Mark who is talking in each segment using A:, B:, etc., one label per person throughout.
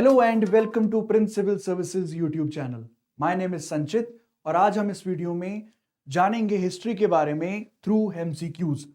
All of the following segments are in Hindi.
A: Hello and welcome to Prince Civil Services YouTube channel. My name is Sanchit और आज हम इस वीडियो में जानेंगे हिस्ट्री के बारे में थ्रू एमसीक्यूज।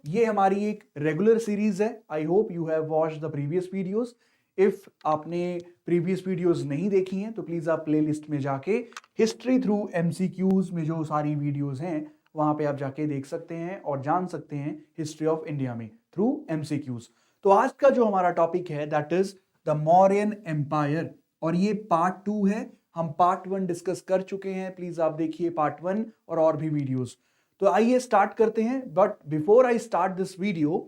A: ये हमारी एक रेगुलर सीरीज है। I hope you have watched the previous videos. If आपने प्रीवियस वीडियोस नहीं देखी हैं तो प्लीज आप प्लेलिस्ट में जाके हिस्ट्री थ्रू एमसीक्यूज में जो सारी वीडियोस हैं वहां पे आप जाके देख सकते हैं और जान सकते हैं हिस्ट्री ऑफ इंडिया में थ्रू एमसीक्यूज। तो आज का जो हमारा टॉपिक है that is the Mauryan empire और ये पार्ट 2 है। हम पार्ट 1 डिस्कस कर चुके हैं, प्लीज आप देखिए पार्ट 1 और भी वीडियोस। तो आइए स्टार्ट करते हैं। But before I start this video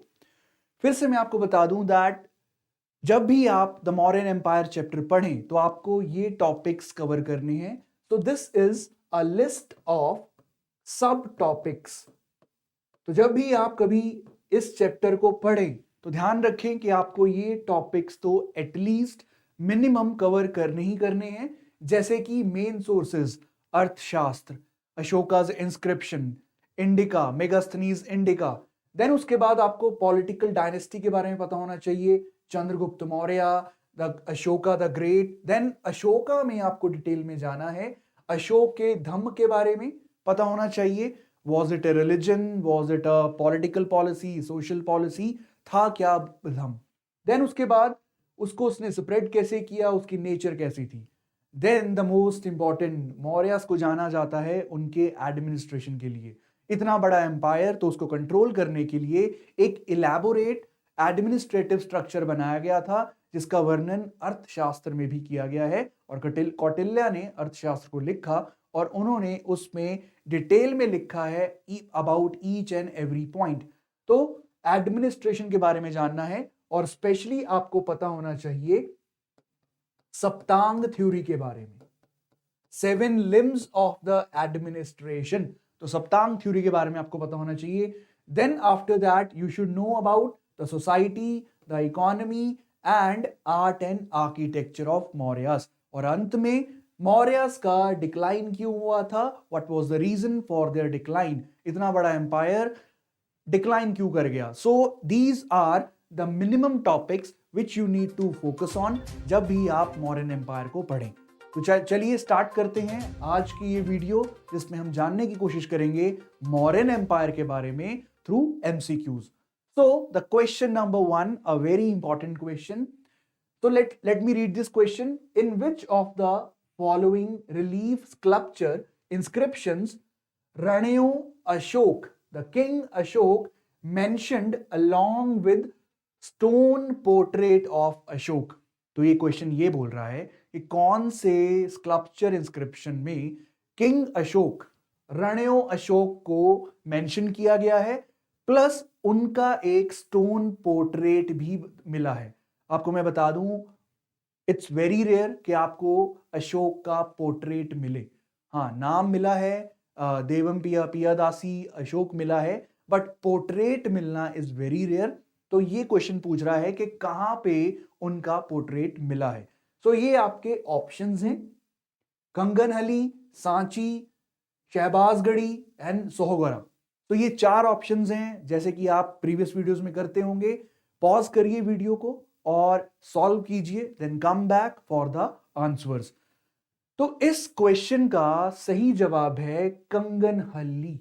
A: फिर से मैं आपको बता दूं दैट जब भी आप द मौर्यन एम्पायर चैप्टर पढ़ें तो आपको ये टॉपिक्स कवर करने हैं। तो this is a list of सब टॉपिक्स। तो जब भी आप कभी इस चैप्टर को पढ़ें तो ध्यान रखें कि आपको ये टॉपिक्स तो एटलीस्ट मिनिमम कवर करने ही करने हैं, जैसे कि main sources Arthashastra, Ashoka's inscription, Indica, Megasthenes Indica. Then उसके बाद आपको पॉलिटिकल डायनेस्टी के बारे में पता होना चाहिए, Chandragupta Maurya, the Ashoka the great. Then Ashoka में आपको डिटेल में जाना है, अशोक के धम्म के बारे में पता होना चाहिए। Was it A religion, was it a political policy, social policy, था क्या धम्म। देन उसके बाद उसको उसने स्प्रेड कैसे किया, उसकी नेचर कैसी थी। Then the most important, Mauryas को जाना जाता है उनके एडमिनिस्ट्रेशन के लिए। इतना बड़ा एम्पायर तो उसको कंट्रोल करने के लिए एक इलेबोरेट एडमिनिस्ट्रेटिव स्ट्रक्चर बनाया गया था जिसका वर्णन अर्थशास्त्र में भी किया गया है। और कौटिल्य ने अर्थशास्त्र को लिखा और उन्होंने उसमें डिटेल में लिखा है about each and every point. तो एडमिनिस्ट्रेशन के बारे में जानना है और स्पेशली आपको पता होना चाहिए सप्तांग थ्योरी के बारे में, 7 लिम्स ऑफ द एडमिनिस्ट्रेशन। तो सप्तांग थ्योरी के बारे में आपको पता होना चाहिए। Then after that you should know about the society, the economy and art and architecture of Mauryas. और अंत में मौर्यस का डिक्लाइन क्यों हुआ था, what was the reason for their decline. इतना बड़ा एम्पायर डिक्लाइन क्यों कर गया। So these are the minimum topics which you need to focus on जब भी आप मौर्यन एम्पायर को पढ़ें। तो चलिए स्टार्ट करते हैं आज की ये वीडियो जिसमें हम जानने की कोशिश करेंगे मौर्यन एम्पायर के बारे में through MCQs. So the question number 1, a very important question. So let me read this question. In which of the following relief sculpture inscriptions Raneo Ashok, the king Ashok, mentioned along with stone portrait of Ashok? तो ये क्वेश्चन ये बोल रहा है कि कौन से स्कल्पचर इंस्क्रिप्शन में किंग अशोक, रणेयो अशोक को मेंशन किया गया है प्लस उनका एक स्टोन पोर्ट्रेट भी मिला है। आपको मैं बता दूं इट्स वेरी रेयर कि आपको अशोक का पोर्ट्रेट मिले। हाँ, नाम मिला है, देवम पियादासी अशोक मिला है, बट पोर्ट्रेट मिलना इज वेरी रेयर। तो ये क्वेश्चन पूछ रहा है कि कहां पे उनका पोर्ट्रेट मिला है। सो ये आपके ऑप्शंस हैं, कंगनहली, सांची, शहबाजगढ़ी एंड सोहगरा। तो ये 4 ऑप्शंस हैं, जैसे कि आप प्रीवियस वीडियोस में करते होंगे। पॉज करिए वीडियो को और सॉल्व कीजिए, then come back for the answers. तो इस क्वेश्चन का सही जवाब है Kanaganahalli.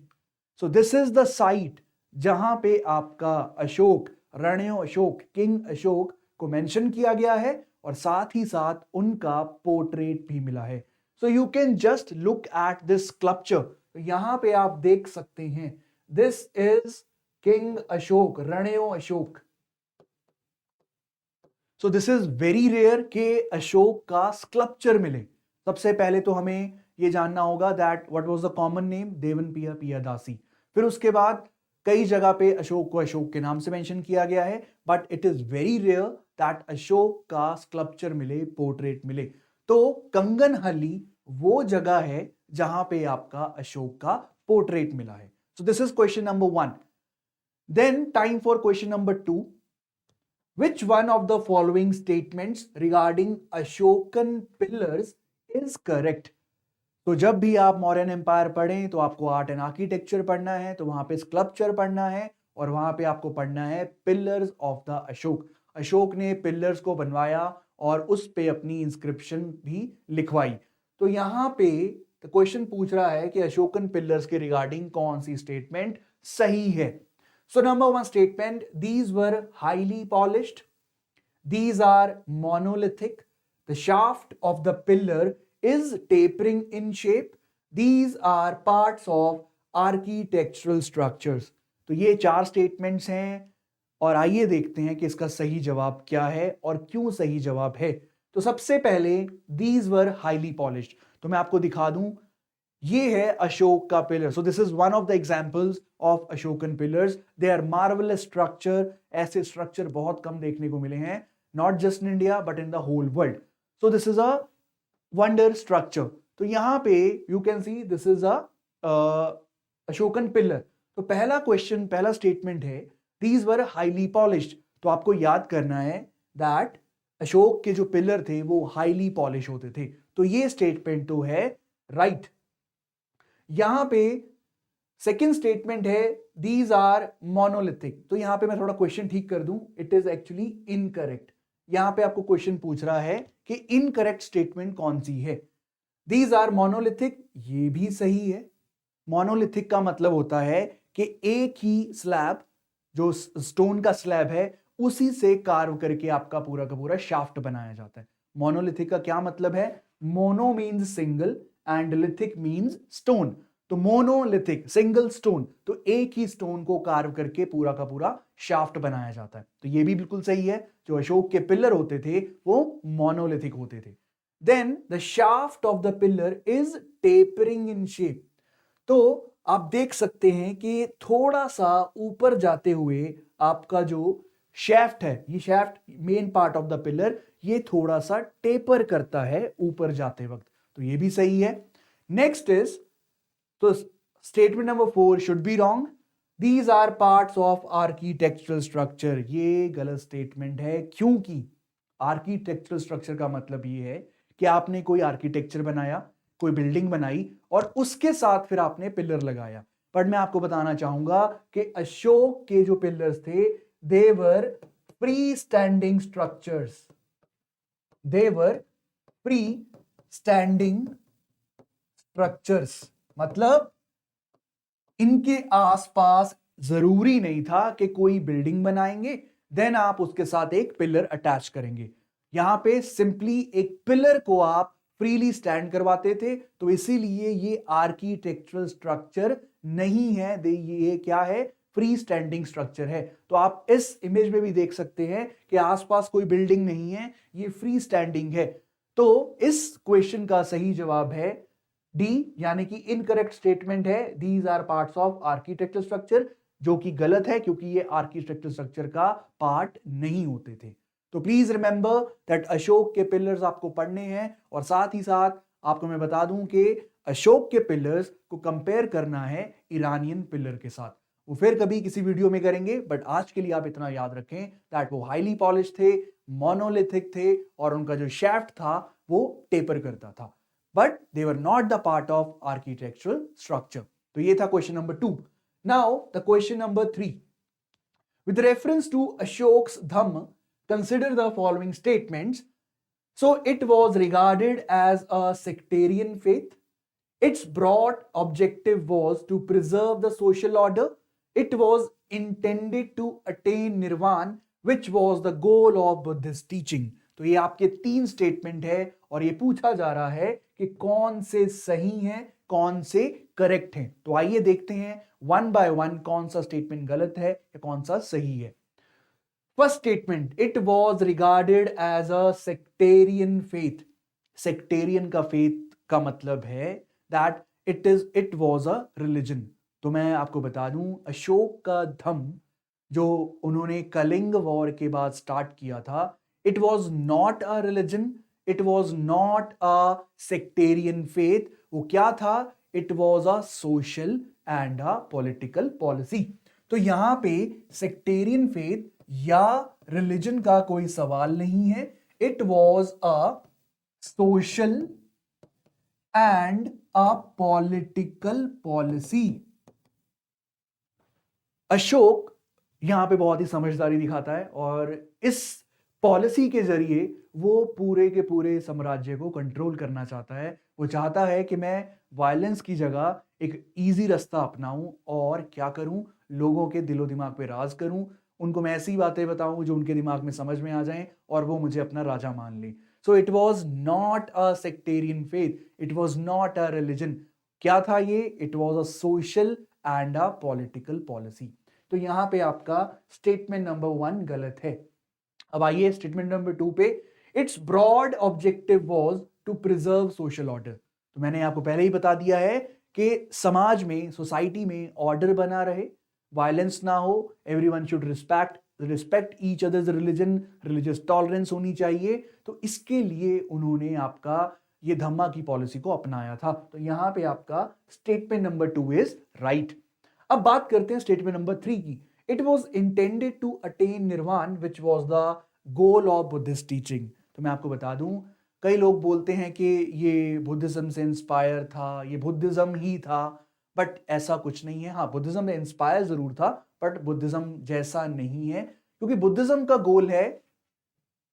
A: So this is the site जहां पे आपका अशोक, रणेयो अशोक, किंग अशोक को मेंशन किया गया है और साथ ही साथ उनका पोर्ट्रेट भी मिला है। So you can just look at this sculpture. तो यहां पे आप देख सकते हैं, this is king Ashoka, Ranyo Ashoka. So this is very rare कि अशोक का स्कल्पचर मिले। सबसे पहले तो हमें यह जानना होगा that what was the common name, Devan Piyadasi. फिर उसके बाद कई जगह पे अशोक को अशोक के नाम से मेंशन किया गया है, but it is very rare that Ashok का स्कल्पचर मिले, पोर्ट्रेट मिले। तो कंगनहल्ली वो जगह है जहां पे आपका अशोक का पोर्ट्रेट मिला है। So this is question number 1। Then time for question number 2। Which one of the following statements regarding Ashokan pillars is correct? तो जब भी आप मौर्यन एम्पायर पढ़ें तो आपको आर्ट एंड आर्किटेक्चर पढ़ना है, तो वहां पे स्कल्पचर पढ़ना है और वहां पे आपको पढ़ना है pillars of the Ashok. Ashok ने पिलर्स को बनवाया और उस पे अपनी इंस्क्रिप्शन भी लिखवाई। तो यहाँ पे क्वेश्चन पूछ रहा है कि अशोकन पिलर्स के रिगार्डिंग कौन सी स्टेटमेंट सही है। So number one statement, these were highly polished, these are monolithic, the shaft of the pillar is tapering in shape, these are parts of architectural structures। तो ये 4 स्टेटमेंट्स हैं और आइए देखते हैं कि इसका सही जवाब क्या है और क्यों सही जवाब है। तो सबसे पहले these were highly polished, तो मैं आपको दिखा दूं, ये है अशोक का pillar. So this is one of the examples of Ashokan pillars. They are marvellous structure, ऐसे स्ट्रक्चर बहुत कम देखने को मिले हैं, not just in India but in the whole world. So this is a wonder structure. तो यहां पे you can see this is a Ashokan pillar. तो पहला क्वेश्चन, पहला स्टेटमेंट है दीज वर हाईली पॉलिश्ड। तो आपको याद करना है दैट अशोक के जो पिलर थे वो हाईली पॉलिश होते थे। तो ये स्टेटमेंट तो है राइट। यहां पे सेकेंड स्टेटमेंट है दीज आर मोनोलिथिक। तो यहां पे मैं थोड़ा क्वेश्चन ठीक कर दूं, इट इज एक्चुअली इनकरेक्ट। यहां पे आपको क्वेश्चन पूछ रहा है कि इनकरेक्ट स्टेटमेंट कौन सी है। दीज आर मोनोलिथिक, ये भी सही है। मोनोलिथिक का मतलब होता है कि एक ही स्लैब, जो स्टोन का स्लैब है, उसी से कार्व करके आपका पूरा का पूरा शाफ्ट बनाया जाता है। मोनोलिथिक का क्या मतलब है? Mono means single and lithic means stone. तो मोनोलिथिक, सिंगल स्टोन, तो एक ही स्टोन को कार्व करके पूरा का पूरा शाफ्ट बनाया जाता है। तो ये भी बिल्कुल सही है। जो अशोक के पिलर होते थे वो मोनोलिथिक होते थे। Then the shaft of the pillar is tapering in shape. तो आप देख सकते हैं कि थोड़ा सा ऊपर जाते हुए आपका जो शैफ्ट है, ये shaft main part of the pillar, ये थोड़ा सा टेपर करता है ऊपर जाते वक्त। तो ये भी सही है। नेक्स्ट इज, तो statement number 4 should be wrong. These are parts of architectural structure. ये गलत स्टेटमेंट है, क्योंकि आर्किटेक्चरल स्ट्रक्चर का मतलब ये है कि आपने कोई आर्किटेक्चर बनाया, कोई बिल्डिंग बनाई और उसके साथ फिर आपने पिलर लगाया। पर मैं आपको बताना चाहूंगा कि अशोक के जो पिलर्स थे they were free standing structures. They were free standing structures, मतलब इनके आसपास जरूरी नहीं था कि कोई बिल्डिंग बनाएंगे देन आप उसके साथ एक पिलर अटैच करेंगे। यहां पे सिंपली एक पिलर को आप फ्रीली स्टैंड करवाते थे, तो इसीलिए ये आर्किटेक्चरल स्ट्रक्चर नहीं है। ये क्या है? फ्री स्टैंडिंग स्ट्रक्चर है। तो आप इस इमेज में भी देख सकते हैं कि आसपास कोई बिल्डिंग नहीं है, ये फ्री स्टैंडिंग है। तो इस क्वेश्चन का सही जवाब है डी, यानी कि इनकरेक्ट स्टेटमेंट है these are parts of architectural structure, जो कि गलत है क्योंकि ये आर्किटेक्चरल स्ट्रक्चर का पार्ट नहीं होते थे। तो प्लीज रिमेंबर दैट अशोक के पिलर्स आपको पढ़ने हैं, और साथ ही साथ आपको मैं बता दूं कि अशोक के पिलर्स को कंपेयर करना है ईरानियन पिलर के साथ। वो फिर कभी किसी वीडियो में करेंगे, बट आज के लिए आप इतना याद रखें दैट वो हाईली पॉलिश थे, मोनोलिथिक थे, और उनका जो शैफ्ट था वो टेपर करता था, but they were not the part of architectural structure. तो ये था question number 2। Now the question number 3. With reference to Ashok's Dhamma, consider the following statements. So it was regarded as a sectarian faith. Its broad objective was to preserve the social order. It was intended to attain nirvana, which was the goal of Buddhist teaching. तो ये आपके 3 स्टेटमेंट है और ये पूछा जा रहा है कि कौन से सही हैं, कौन से करेक्ट हैं। तो आइए देखते हैं वन बाय वन कौन सा स्टेटमेंट गलत है या कौन सा सही है। First statement, it was regarded as a sectarian faith. Sectarian का फेथ का मतलब है that it was a religion. तो मैं आपको बता दूं, अशोक का धम्म जो उन्होंने कलिंग वॉर के बाद स्टार्ट किया था, it was not a religion, it was not a sectarian faith. वो क्या था? It was a social and a political policy. तो यहां पे सेक्टेरियन फेथ या रिलीजन का कोई सवाल नहीं है। It was a social and a political policy. Ashok यहां पे बहुत ही समझदारी दिखाता है और इस पॉलिसी के जरिए वो पूरे के पूरे साम्राज्य को कंट्रोल करना चाहता है। वो चाहता है कि मैं वायलेंस की जगह एक इजी रास्ता अपनाऊं और क्या करूं, लोगों के दिलो दिमाग पे राज करूं, उनको मैं ऐसी बातें बताऊं जो उनके दिमाग में समझ में आ जाएं और वो मुझे अपना राजा मान लें। So it was not a sectarian faith, it was not a religion. क्या था ये? It was a social and a political policy. तो यहां पे आपका स्टेटमेंट नंबर 1 गलत है। अब आइए स्टेटमेंट नंबर 2 पे। Its broad objective was to preserve social order. तो मैंने आपको पहले ही बता दिया है कि समाज में, सोसाइटी में ऑर्डर बना रहे, वायलेंस ना हो, everyone should respect each others religion, religious tolerance होनी चाहिए। तो इसके लिए उन्होंने आपका ये धम्मा की पॉलिसी को अपनाया था। तो यहां पे आपका स्टेटमेंट नंबर 2 इज राइट। अब बात करते हैं स्टेटमेंट नंबर 3 की। It was intended to attain nirvana which was the goal of Buddhist teaching. तो मैं आपको बता दूं, कई लोग बोलते हैं कि ये बुद्धिज्म से इंस्पायर था, ये बुद्धिज्म ही था, बट ऐसा कुछ नहीं है। हाँ, बुद्धिज्म में इंस्पायर जरूर था, बट बुद्धिज्म जैसा नहीं है, क्योंकि बुद्धिज्म का गोल है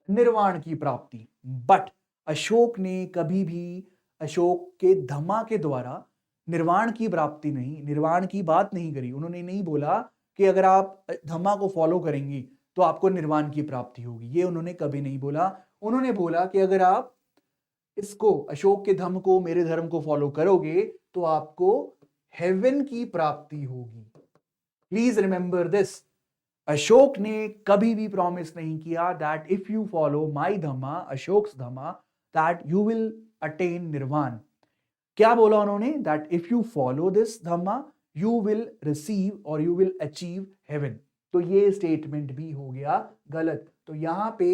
A: निर्वाण की प्राप्ति। बट अशोक ने कभी भी अशोक के धम्मा के द्वारा निर्वाण की प्राप्ति नहीं, निर्वाण की बात नहीं करी। उन्होंने नहीं बोला कि अगर आप धम्मा को फॉलो करेंगी तो आपको निर्वाण की प्राप्ति होगी, ये उन्होंने कभी नहीं बोला। उन्होंने बोला कि अगर आप इसको, अशोक के धम्म को, मेरे धर्म को फॉलो करोगे तो आपको हेवन की प्राप्ति होगी। Please remember this. अशोक ने कभी भी प्रॉमिस नहीं किया that if you follow my dhamma, Ashoka's dhamma, that you will attain nirvana. क्या बोला उन्होंने? That if you follow this dhamma you will receive और यू विल अचीव हेवन। तो ये स्टेटमेंट भी हो गया गलत। तो यहां पे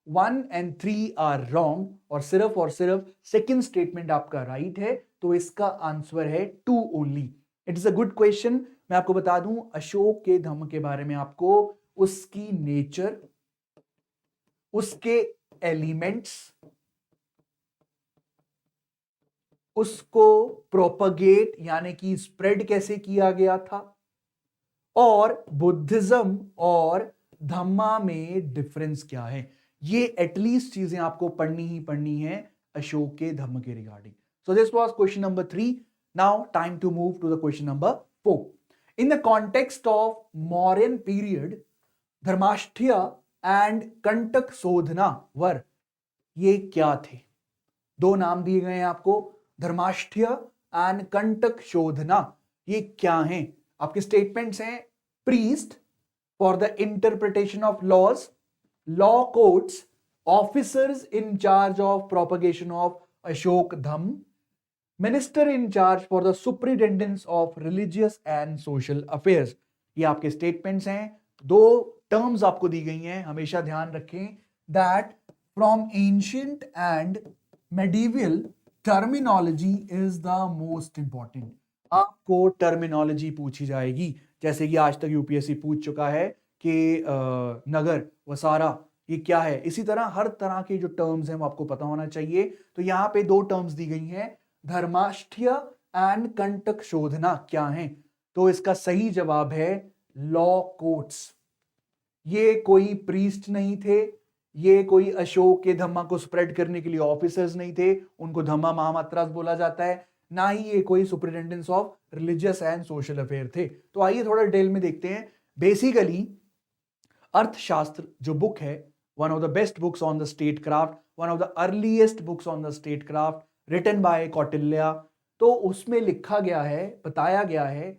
A: 1 and 3 आर रॉन्ग और सिर्फ सेकेंड स्टेटमेंट आपका राइट है। तो इसका आंसर है 2 only. It is a good question. मैं आपको बता दूं अशोक के धम्म के बारे में आपको उसकी नेचर, उसके एलिमेंट्स, उसको प्रोपगेट यानी कि स्प्रेड कैसे किया गया था, और बुद्धिज्म और धम्मा में डिफरेंस क्या है, ये एटलीस्ट चीजें आपको पढ़नी ही पढ़नी है अशोक के धम्म के regarding. So this was question number 3। Now time to move to the question number 4। In the context of Mauryan period, Dharmasthiya and Kantakashodhana were, ये क्या थे? दो नाम दिए गए हैं आपको, धर्माष्ठ्य एंड कंटक शोधना। ये क्या हैं? आपके स्टेटमेंट्स हैं priest for the interpretation of laws, law courts, officers in charge of propagation of Ashok Dhamma, minister in charge for the superintendence of religious and social affairs. ये आपके स्टेटमेंट्स हैं। दो टर्म्स आपको दी गई हैं, हमेशा ध्यान रखें that from ancient and medieval terminology is the most important. आपको टर्मिनोलॉजी पूछी जाएगी, जैसे कि आज तक यूपीएससी पूछ चुका है कि नगर वसारा ये क्या है। इसी तरह हर तरह के जो टर्म्स हैं वो आपको पता होना चाहिए। तो यहाँ पे दो टर्म्स दी गई हैं, धर्माष्ठ्य एंड कंटक शोधना क्या है? तो इसका सही जवाब है लॉ कोर्ट्स। ये कोई प्रीस्ट नहीं थे, ये कोई अशोक के धम्मा को स्प्रेड करने के लिए ऑफिसर्स नहीं थे, उनको धम्मा महामात्रास बोला जाता है, ना ही ये कोई superintendence of religious and social affair थे। तो आइए थोड़ा डिटेल में देखते हैं। बेसिकली अर्थशास्त्र जो बुक है, one of the best books on the state craft, one of the earliest books on the state craft, written by Kautilya. तो उसमें लिखा गया है, बताया गया है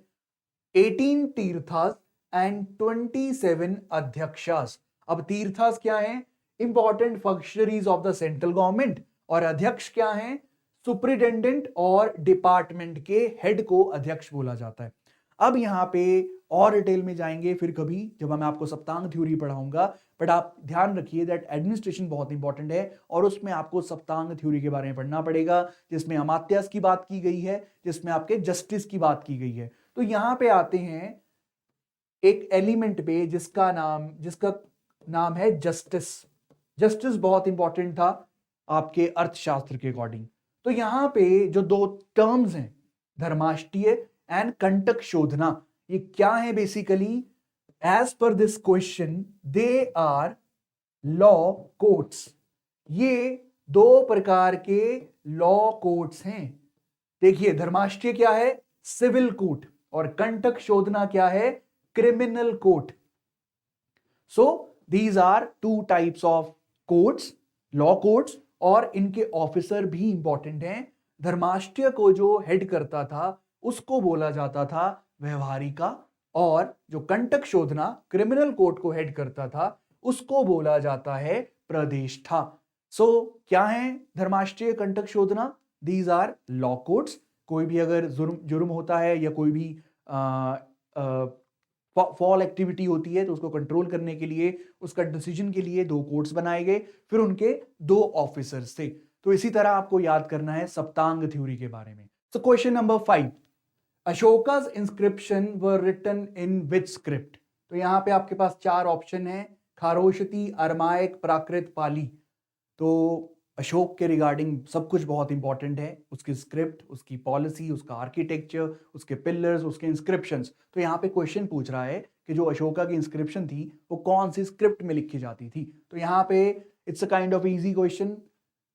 A: 18 तीर्थास एंड 27 अध्यक्षास। अब तीर्थास क्या है? Important functionaries of the central government, और अध्यक्ष क्या है? सुपरिटेंडेंट और डिपार्टमेंट के हेड को अध्यक्ष बोला जाता है। अब यहां पे और डिटेल में जाएंगे फिर कभी जब मैं आपको सप्तांग थ्योरी पढ़ाऊंगा, बट आप ध्यान रखिए दैट एडमिनिस्ट्रेशन बहुत इंपॉर्टेंट है और उसमें आपको सप्तांग थ्योरी के बारे में पढ़ना पड़ेगा, जिसमें अमात्यास की बात की गई है, जिसमें आपके जस्टिस की बात की गई है। तो यहां पे आते हैं एक एलिमेंट पे जिसका नाम है जस्टिस। जस्टिस बहुत इंपॉर्टेंट था आपके अर्थशास्त्र के अकॉर्डिंग। तो यहां पे जो दो टर्म्स हैं, धर्माष्टीय एंड कंटक शोधना, ये क्या है? Basically as per this question they are law courts. ये दो प्रकार के लॉ कोर्ट्स हैं। देखिए, धर्माष्ट्रीय क्या है? सिविल कोर्ट, और कंटक शोधना क्या है? Criminal court. So these are two types of courts, law courts, और इनके ऑफिसर भी इंपॉर्टेंट हैं। धर्माष्ट्रीय को जो हेड करता था उसको बोला जाता था व्यवहारिका, और जो कंटक शोधना क्रिमिनल कोर्ट को हेड करता था उसको बोला जाता है प्रदेष्ठा। सो क्या है Dharmasthiya, Kantakashodhana? These are law courts. कोई भी अगर जुर्म होता है या कोई भी फॉल एक्टिविटी होती है तो उसको कंट्रोल करने के लिए, उसका डिसीजन के लिए दो कोर्ट्स बनाए गए, फिर उनके दो ऑफिसर्स थे। तो इसी तरह आपको याद करना है सप्तांग थ्योरी के बारे में। So question number 5, Ashoka's inscription were written in which script? तो यहां पे आपके पास चार ऑप्शन है, खारोशती, अरमाइक, प्राकृत, पाली। तो अशोक के रिगार्डिंग सब कुछ बहुत इंपॉर्टेंट है, उसकी स्क्रिप्ट, उसकी पॉलिसी, उसका आर्किटेक्चर, उसके पिलर्स, उसके इंस्क्रिप्शंस। तो यहाँ पे क्वेश्चन पूछ रहा है कि जो अशोका की इंस्क्रिप्शन थी वो कौन सी स्क्रिप्ट में लिखी जाती थी। तो यहाँ पे it's a kind of easy question.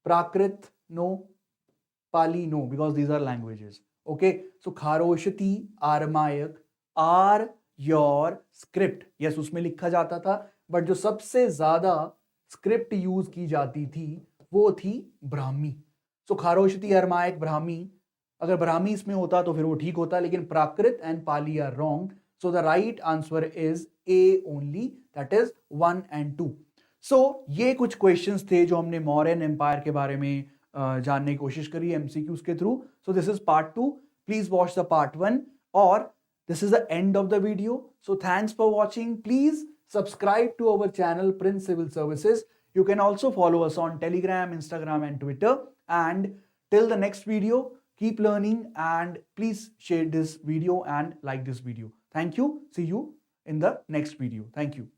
A: Prakrit no, Pali no, because these are languages. Okay, so Kharosthi, Aramaic are your script. Yes, उसमें लिखा जाता था, बट जो सबसे ज्यादा स्क्रिप्ट यूज की जाती थी वो थी ब्राह्मी। सो खारोशती, अरमायक, ब्राह्मी। अगर ब्राह्मी इसमें होता तो फिर वो ठीक होता, लेकिन Prakrit and Pali are wrong. So the right answer is A only, that is 1 and 2। So ये कुछ क्वेश्चंस थे जो हमने मौर्यन एम्पायर के बारे में जानने की कोशिश करी एमसीक्यूज के through. So this is part 2, please watch the part 1, और this is the end of the video. So thanks for watching. Please subscribe to our channel Prince Civil Services. You can also follow us on Telegram, Instagram and Twitter. And till the next video, keep learning, and please share this video and like this video. Thank you. See you in the next video. Thank you.